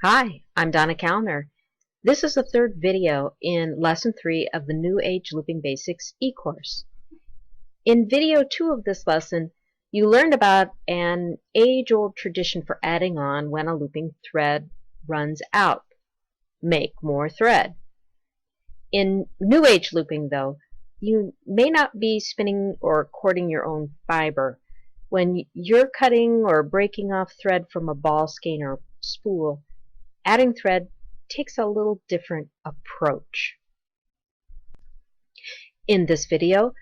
Hi, I'm Donna Kallner. This is the third video in Lesson 3 of the New Age Looping Basics e-course. In video 2 of this lesson, you learned about an age-old tradition for adding on when a looping thread runs out. Make more thread. In New Age looping, though, you may not be spinning or cording your own fiber. When you're cutting or breaking off thread from a ball skein or spool, adding thread takes a little different approach. In this video,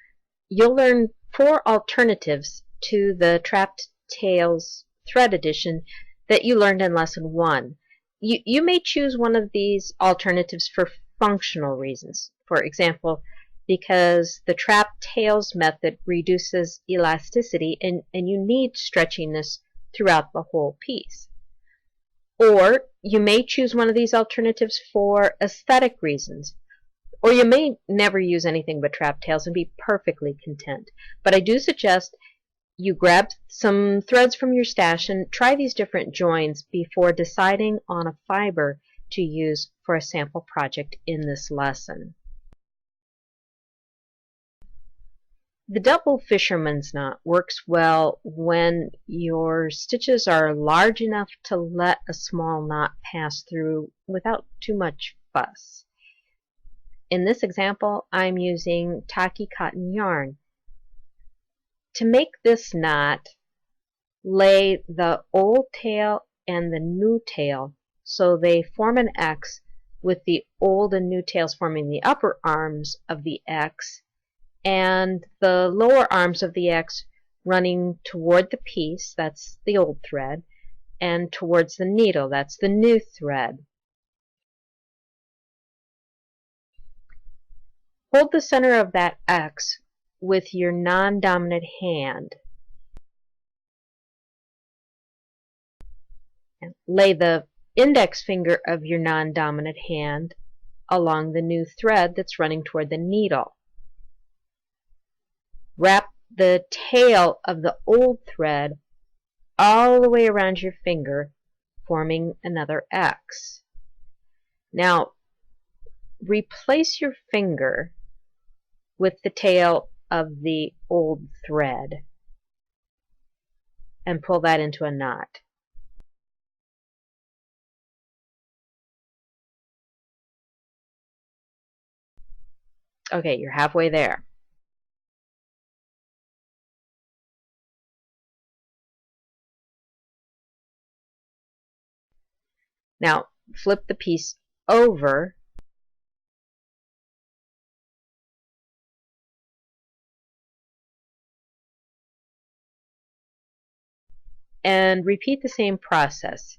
you'll learn 4 alternatives to the trapped tails thread addition that you learned in Lesson 1. You may choose one of these alternatives for functional reasons. For example, because the trapped tails method reduces elasticity and you need stretchiness throughout the whole piece. Or you may choose one of these alternatives for aesthetic reasons. Or you may never use anything but trap tails and be perfectly content. But I do suggest you grab some threads from your stash and try these different joins before deciding on a fiber to use for a sample project in this lesson. The double fisherman's knot works well when your stitches are large enough to let a small knot pass through without too much fuss. In this example, I'm using tacky cotton yarn. To make this knot, lay the old tail and the new tail so they form an X, with the old and new tails forming the upper arms of the X and the lower arms of the X running toward the piece, that's the old thread, and towards the needle, that's the new thread. Hold the center of that X with your non-dominant hand. And lay the index finger of your non-dominant hand along the new thread that's running toward the needle. Wrap the tail of the old thread all the way around your finger, forming another X. Now, replace your finger with the tail of the old thread and pull that into a knot. Okay, you're halfway there. Now, flip the piece over and repeat the same process,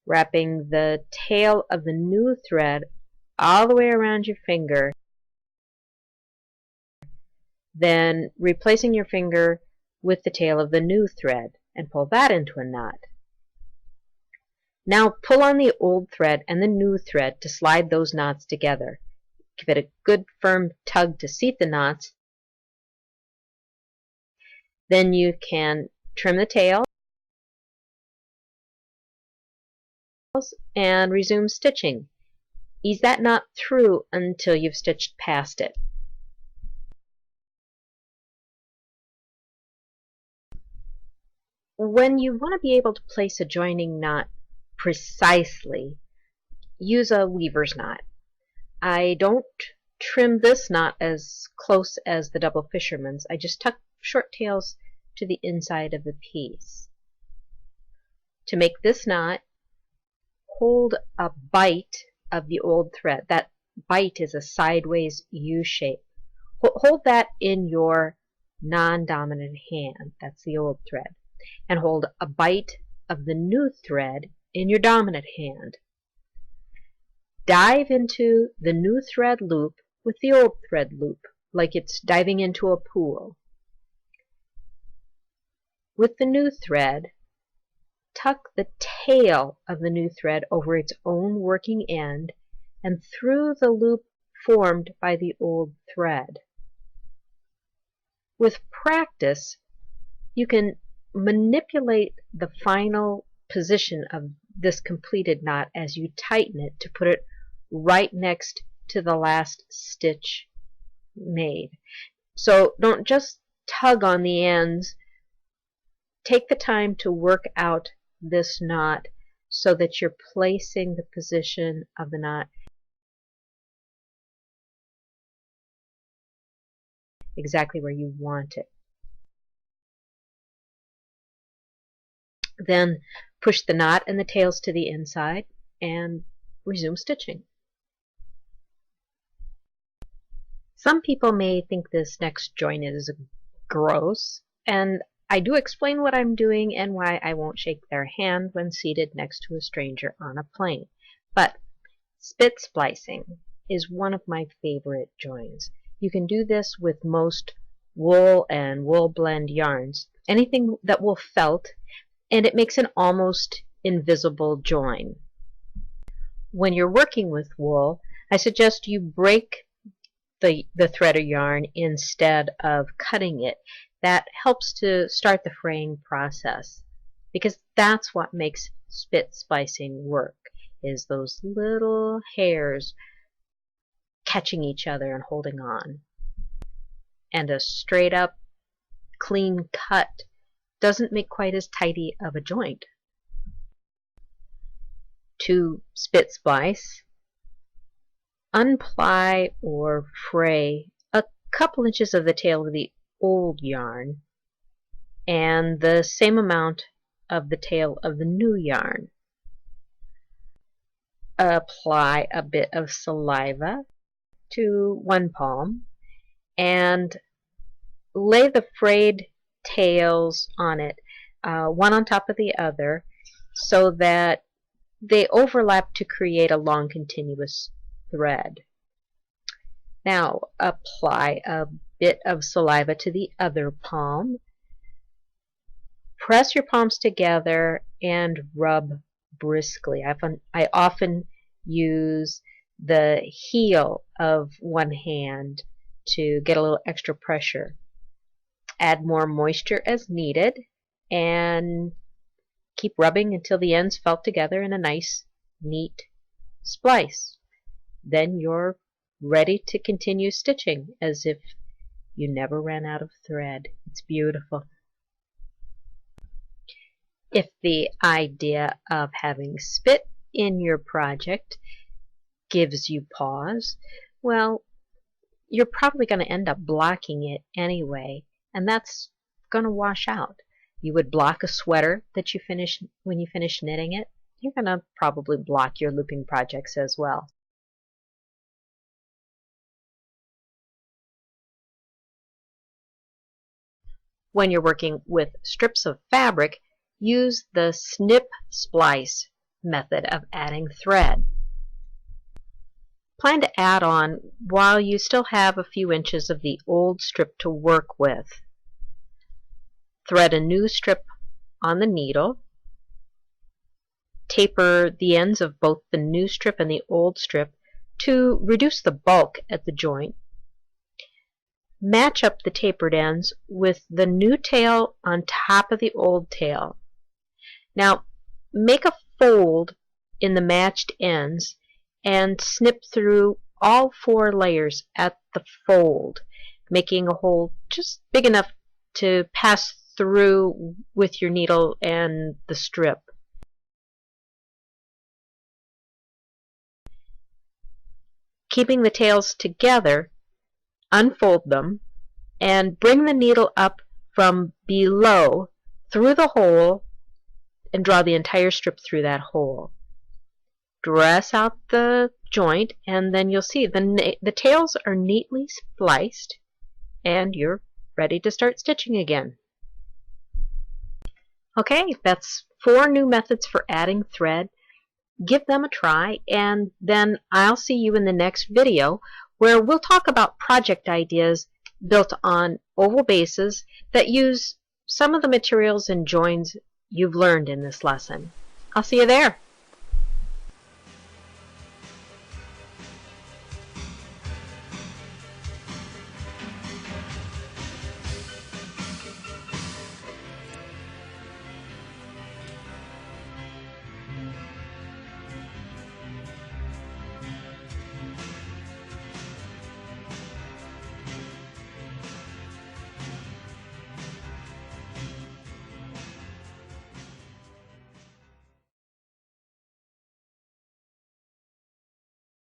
wrapping the tail of the new thread all the way around your finger, then replacing your finger with the tail of the new thread and pull that into a knot. Now pull on the old thread and the new thread to slide those knots together. Give it a good firm tug to seat the knots. Then you can trim the tail and resume stitching. Ease that knot through until you've stitched past it. When you want to be able to place a joining knot precisely, use a weaver's knot. I don't trim this knot as close as the double fisherman's. I just tuck short tails to the inside of the piece. To make this knot, hold a bite of the old thread. That bite is a sideways U shape. Hold that in your non-dominant hand. That's the old thread. And hold a bite of the new thread in your dominant hand. Dive into the new thread loop with the old thread loop, like it's diving into a pool. With the new thread, tuck the tail of the new thread over its own working end and through the loop formed by the old thread. With practice, you can manipulate the final position of this completed knot as you tighten it to put it right next to the last stitch made. So don't just tug on the ends. Take the time to work out this knot so that you're placing the position of the knot exactly where you want it. Then push the knot and the tails to the inside and resume stitching. Some people may think this next join is gross, and I do explain what I'm doing and why I won't shake their hand when seated next to a stranger on a plane. But spit splicing is one of my favorite joins. You can do this with most wool and wool blend yarns, anything that will felt, and it makes an almost invisible join. When you're working with wool, I suggest you break the thread or yarn instead of cutting it. That helps to start the fraying process, because that's what makes spit splicing work, is those little hairs catching each other and holding on. And a straight up clean cut doesn't make quite as tidy of a joint. To spit splice, unply or fray a couple inches of the tail of the old yarn and the same amount of the tail of the new yarn. Apply a bit of saliva to one palm and lay the frayed tails on it, one on top of the other, so that they overlap to create a long continuous thread. Now apply a bit of saliva to the other palm. Press your palms together and rub briskly. I often use the heel of one hand to get a little extra pressure. Add more moisture as needed and keep rubbing until the ends felt together in a nice, neat splice. Then you're ready to continue stitching as if you never ran out of thread. It's beautiful. If the idea of having spit in your project gives you pause, well, you're probably going to end up blocking it anyway, and that's going to wash out. You would block a sweater that you finish when you finish knitting it. You're going to probably block your looping projects as well. When you're working with strips of fabric, use the snip splice method of adding thread. Plan to add on while you still have a few inches of the old strip to work with. Thread a new strip on the needle. Taper the ends of both the new strip and the old strip to reduce the bulk at the joint. Match up the tapered ends with the new tail on top of the old tail. Now make a fold in the matched ends and snip through all 4 layers at the fold, making a hole just big enough to pass through with your needle and the strip. Keeping the tails together, unfold them and bring the needle up from below through the hole and draw the entire strip through that hole. Dress out the joint and then you'll see the tails are neatly spliced and you're ready to start stitching again. Okay, that's 4 new methods for adding thread. Give them a try, and then I'll see you in the next video where we'll talk about project ideas built on oval bases that use some of the materials and joins you've learned in this lesson. I'll see you there.